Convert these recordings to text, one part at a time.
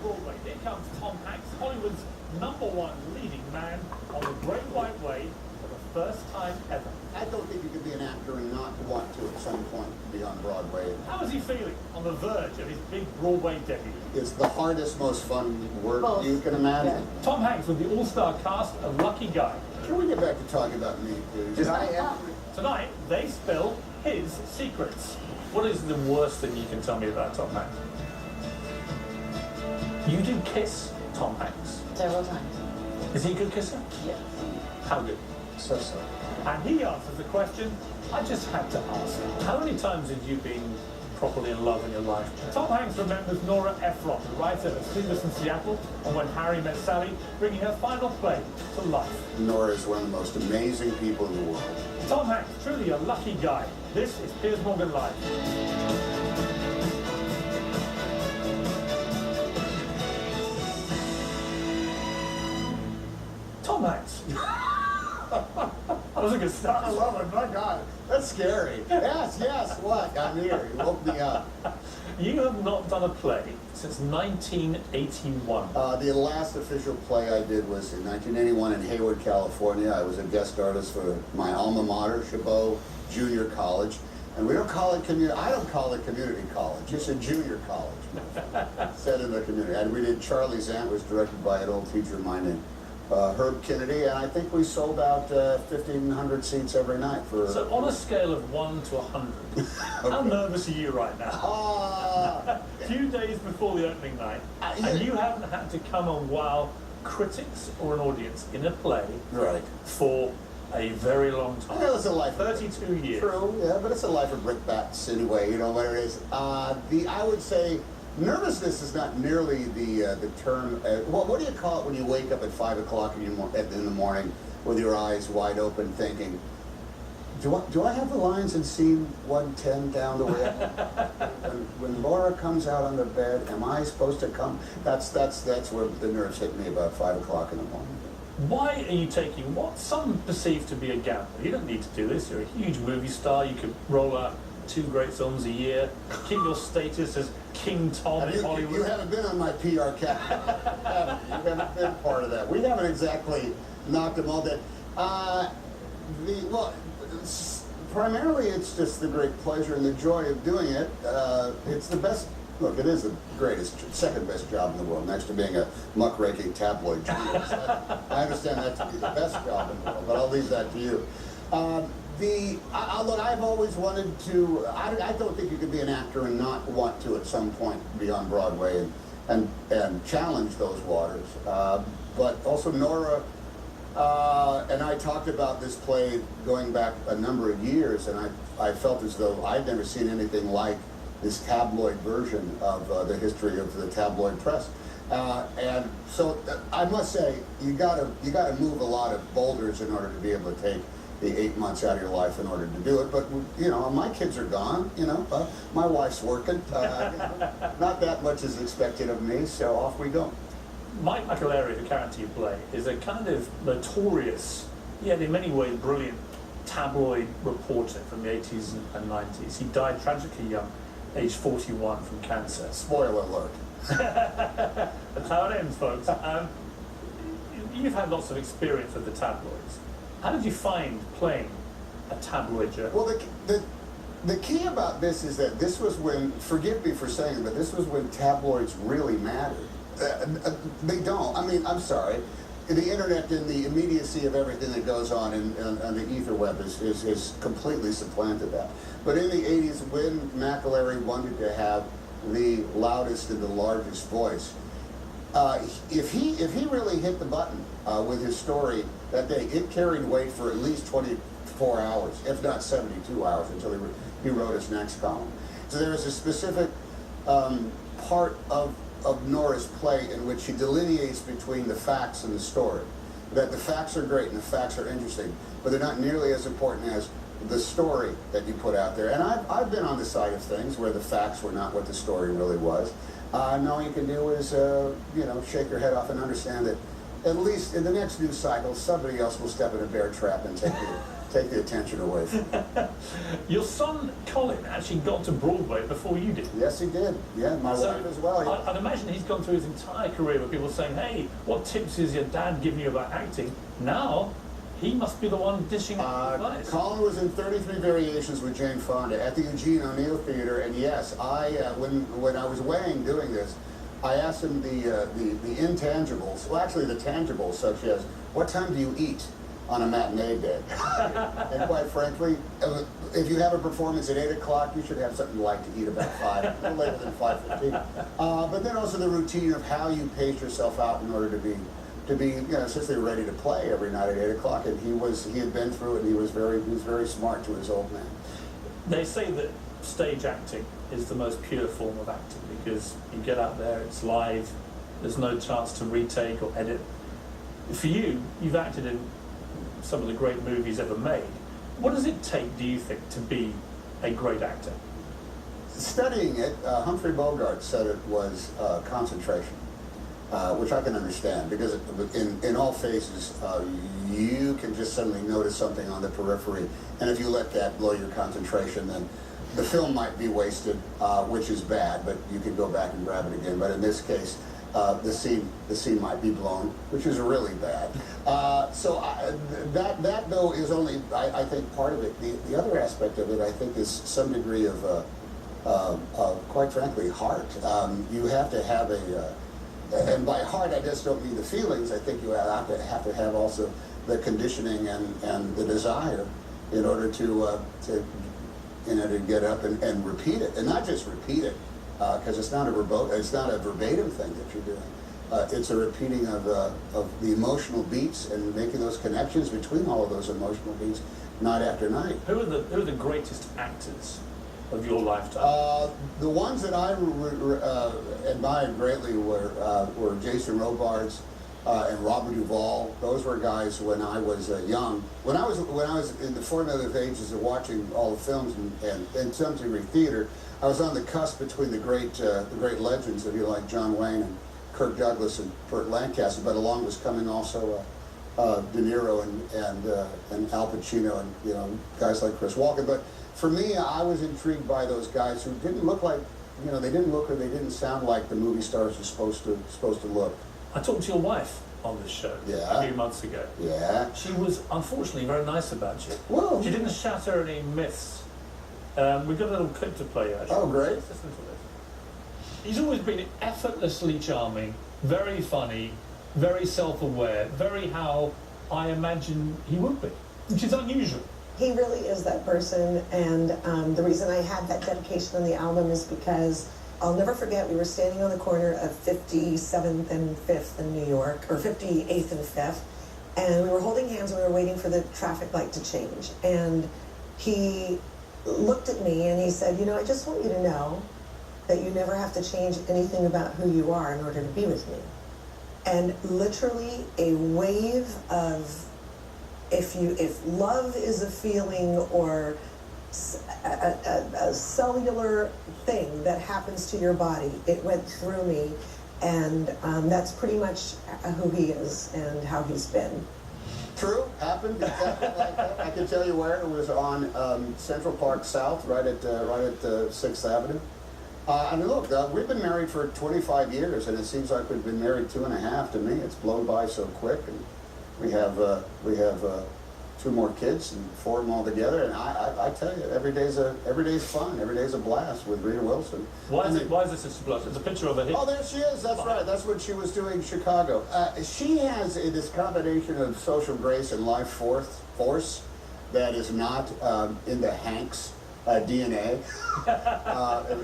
Broadway, here comes Tom Hanks, Hollywood's #1 leading man on the Great White Way for the first time ever. I don't think you could be an actor and not want to at some point be on Broadway. How is he feeling on the verge of his big Broadway debut? It's the hardest, most fun work you can imagine. Tom Hanks with the all-star cast of Lucky Guy. Can we get back to talking about me, please? Tonight, they spill his secrets. What is the worst thing you can tell me about Tom Hanks? You do kiss Tom Hanks. Several times. Is he a good kisser? Yes. How good? So. And he answers the question I just had to ask. How many times have you been properly in love in your life? Tom Hanks remembers Nora Ephron, the writer of Sleepless in Seattle, and When Harry Met Sally, bringing her final play to life. Nora is one of the most amazing people in the world. Tom Hanks, truly a lucky guy. This is Piers Morgan Live. Tom Hanks. That was a good start. I love it. My God, that's scary. Yes. What? I'm here. You woke me up. You have not done a play since 1981. The last official play I did was in 1981 in Hayward, California. I was a guest artist for my alma mater, Chabot Junior College. And we don't call it I don't call it community college. It's a junior college. Set in the community. And we did Charlie's Aunt, was directed by an old teacher of mine named Herb Kennedy, and I think we sold out 1,500 seats every night. So on a scale of 1 to 100, how nervous are you right now? A few days before the opening night, and you haven't had to come and wow critics or an audience in a play for a very long time. Yeah, it's a life. 32 years. True, yeah, but it's a life of brickbats anyway, you know what it is. I would say nervousness is not nearly the term. What do you call it when you wake up at 5 o'clock in the morning with your eyes wide open, thinking, do I have the lines in scene 110 down the way? when Laura comes out on the bed, am I supposed to come? That's where the nerves hit me about 5 o'clock in the morning. Why are you taking what some perceive to be a gamble? You don't need to do this. You're a huge movie star. You could roll out 2 great films a year, keep your status as King Tom in Hollywood. You haven't been on my PR cap. You haven't been part of that. We haven't exactly knocked them all dead. Primarily it's just the great pleasure and the joy of doing it. It's the best. Look, it is the greatest, second best job in the world, next to being a muckraking tabloid genius. I understand that to be the best job in the world, but I'll leave that to you. Look, I've always wanted to. I don't think you could be an actor and not want to at some point be on Broadway and challenge those waters. But also Nora and I talked about this play going back a number of years, and I felt as though I'd never seen anything like this tabloid version of the history of the tabloid press. And so I must say, you gotta move a lot of boulders in order to be able to take the 8 months out of your life in order to do it. But you know, my kids are gone. You know, my wife's working. Not that much is expected of me, so off we go. Mike McAlery, the character you play, is a kind of notorious, yet in many ways brilliant tabloid reporter from the 80s and 90s. He died tragically young, age 41, from cancer. Spoiler alert. That's how it ends, folks. You've had lots of experience with the tabloids. How did you find playing a tabloid journalist? Well, the key about this is that this was when, forgive me for saying it, but this was when tabloids really mattered. They don't. I mean, I'm sorry. The internet and the immediacy of everything that goes on on the ether web is completely supplanted that. But in the 80s, when McAlery wanted to have the loudest and the largest voice, if he really hit the button with his story that day, it carried weight for at least 24 hours, if not 72 hours, until he wrote his next column. So there is a specific part of Nora's play in which he delineates between the facts and the story. That the facts are great and the facts are interesting, but they're not nearly as important as the story that you put out there. And I've been on the side of things where the facts were not what the story really was. And all you can do is, you know, shake your head off and understand that at least in the next news cycle, somebody else will step in a bear trap and take the attention away from me. Your son, Colin, actually got to Broadway before you did. Yes, he did. Yeah, my wife as well. I'd imagine he's gone through his entire career with people saying, hey, what tips is your dad giving you about acting? Now, he must be the one dishing out advice. Colin was in 33 Variations with Jane Fonda at the Eugene O'Neill Theater, and yes, when I was weighing doing this, I asked him the intangibles, well actually the tangibles, such as, what time do you eat on a matinee day? And quite frankly, if you have a performance at 8 o'clock, you should have something light to eat about 5, no later than 5:15. But then also the routine of how you pace yourself out in order to be essentially ready to play every night at 8 o'clock. And he had been through it, and he was very smart to his old man. They say that stage acting is the most pure form of acting because you get out there, it's live, there's no chance to retake or edit. For you, you've acted in some of the great movies ever made. What does it take, do you think, to be a great actor? Studying it, Humphrey Bogart said it was concentration, which I can understand, because in all phases, you can just suddenly notice something on the periphery, and if you let that blow your concentration, then the film might be wasted, which is bad, but you can go back and grab it again. But in this case, the scene might be blown, which is really bad. That though is only, I think, part of it. The other aspect of it, I think, is some degree of quite frankly, heart. You have to have and by heart, I just don't mean the feelings. I think you have to have also the conditioning and the desire in order to get up and repeat it, and not just repeat it, because it's not a verbatim thing that you're doing. It's a repeating of the emotional beats and making those connections between all of those emotional beats, night after night. Who are the greatest actors of your lifetime? The ones that I admired greatly were Jason Robards and Robert Duvall. Those were guys when I was young. When I was in the formative ages of watching all the films and some degree theater, I was on the cusp between the great legends, if you like, John Wayne and Kirk Douglas and Burt Lancaster. But along was coming also De Niro and Al Pacino and guys like Chris Walken. But for me, I was intrigued by those guys who didn't look like, they didn't look or they didn't sound like the movie stars are supposed to look. I talked to your wife on this show a few months ago. Yeah. She was unfortunately very nice about you. Well, she didn't shatter any myths. We've got a little clip to play actually. Oh, great. Let's listen to this. He's always been effortlessly charming, very funny, very self-aware, very how I imagine he would be, which is unusual. He really is that person, and the reason I had that dedication on the album is because I'll never forget, we were standing on the corner of 57th and 5th in New York, or 58th and 5th, and we were holding hands and we were waiting for the traffic light to change. And he looked at me and he said, I just want you to know that you never have to change anything about who you are in order to be with me. And literally a wave of, if love is a feeling or a cellular thing that happens to your body, it went through me, and that's pretty much who he is and how he's been. True, happened exactly like that. I can tell you where it was on Central Park South, right at 6th Avenue. And look, we've been married for 25 years, and it seems like we've been married 2.5 to me. It's blown by so quick, and we have 2 more kids and 4 of them all together. And I tell you, every day's fun. Every day's a blast with Rita Wilson. Why is this such a blast? It's a picture of a hit. Oh, there she is. That's right. That's what she was doing in Chicago. She has this combination of social grace and life force that is not in the Hanks DNA.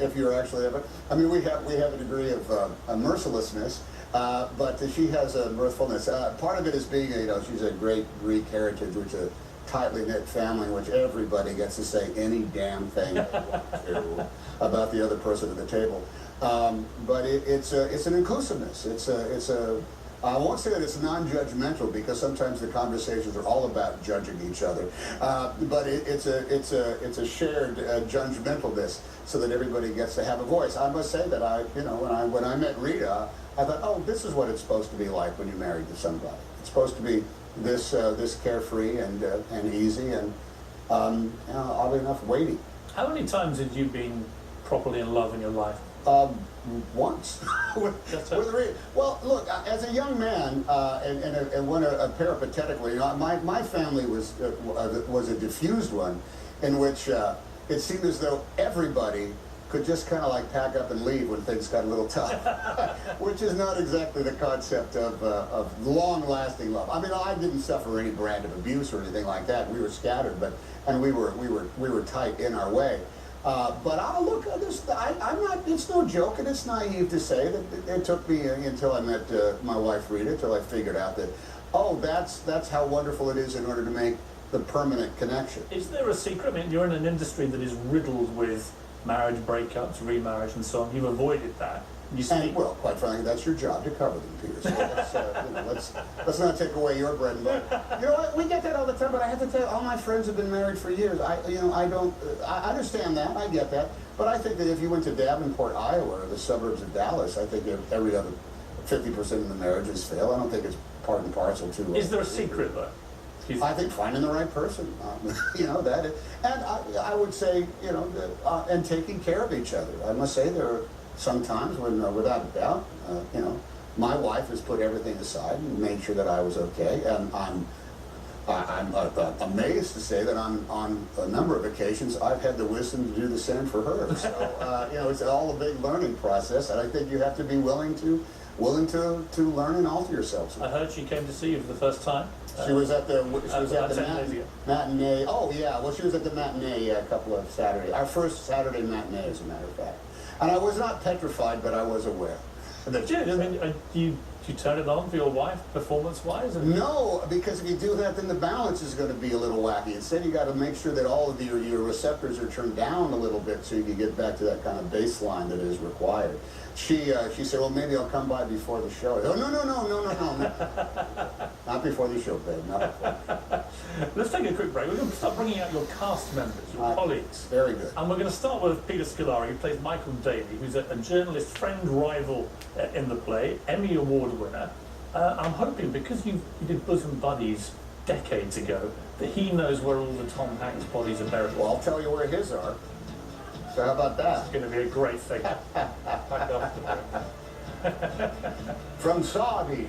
If you're actually ever, I mean, we have a degree of mercilessness. But she has a mirthfulness. Part of it is being, she's a great Greek heritage, which is a tightly knit family in which everybody gets to say any damn thing they want to about the other person at the table. But it's an inclusiveness. I won't say that it's non-judgmental, because sometimes the conversations are all about judging each other. But it's a shared judgmentalness, so that everybody gets to have a voice. I must say that when I met Rita, I thought, oh, this is what it's supposed to be like when you're married to somebody. It's supposed to be this carefree and easy, and Oddly enough, waiting. How many times had you been properly in love in your life? Once. Just Well, look, as a young man, and when peripatetically, my family was a diffused one, in which it seemed as though everybody could just kind of like pack up and leave when things got a little tough, which is not exactly the concept of long-lasting love. I mean, I didn't suffer any brand of abuse or anything like that. We were scattered, and we were tight in our way. But I'll look at this. I'm not. It's no joke, and it's naive to say that it took me until I met my wife Rita, till I figured out that, oh, that's how wonderful it is in order to make the permanent connection. Is there a secret? I mean, you're in an industry that is riddled with marriage breakups, remarriage, and so on. You've avoided that. Well, quite frankly, that's your job to cover them, Piers. So let's not take away your bread and butter. You know what? We get that all the time, but I have to tell you, all my friends have been married for years. I understand that. I get that. But I think that if you went to Davenport, Iowa, or the suburbs of Dallas, I think every other 50% of the marriages fail. I don't think it's part and parcel to. Is there a secret though? I think finding the right person, that, and I would say, and taking care of each other. I must say there are some times when, without a doubt, my wife has put everything aside and made sure that I was okay, and I'm amazed to say that on a number of occasions I've had the wisdom to do the same for her. So it's all a big learning process, and I think you have to be willing to learn and alter yourself. I heard she came to see you for the first time. She was at the matinee. Oh yeah, well she was at the matinee a couple of Saturdays. Our first Saturday matinee, as a matter of fact. And I was not petrified, but I was aware. Do you turn it on for your wife, performance-wise? No, because if you do that, then the balance is going to be a little wacky. Instead, you got to make sure that all of your receptors are turned down a little bit so you can get back to that kind of baseline that is required. She said, well, maybe I'll come by before the show. Oh, no. Not before the show, babe. Not before. Let's take a quick break. We're going to start bringing out your cast members, your colleagues. Very good. And we're going to start with Peter Scolari, who plays Michael Daly, who's a journalist, friend, rival in the play, Emmy Award winner. I'm hoping, because you did Bosom Buddies decades ago, that he knows where all the Tom Hanks bodies are buried. Well, I'll tell you where his are. So how about that? It's going to be a great thing. Back after the break. From Saudi.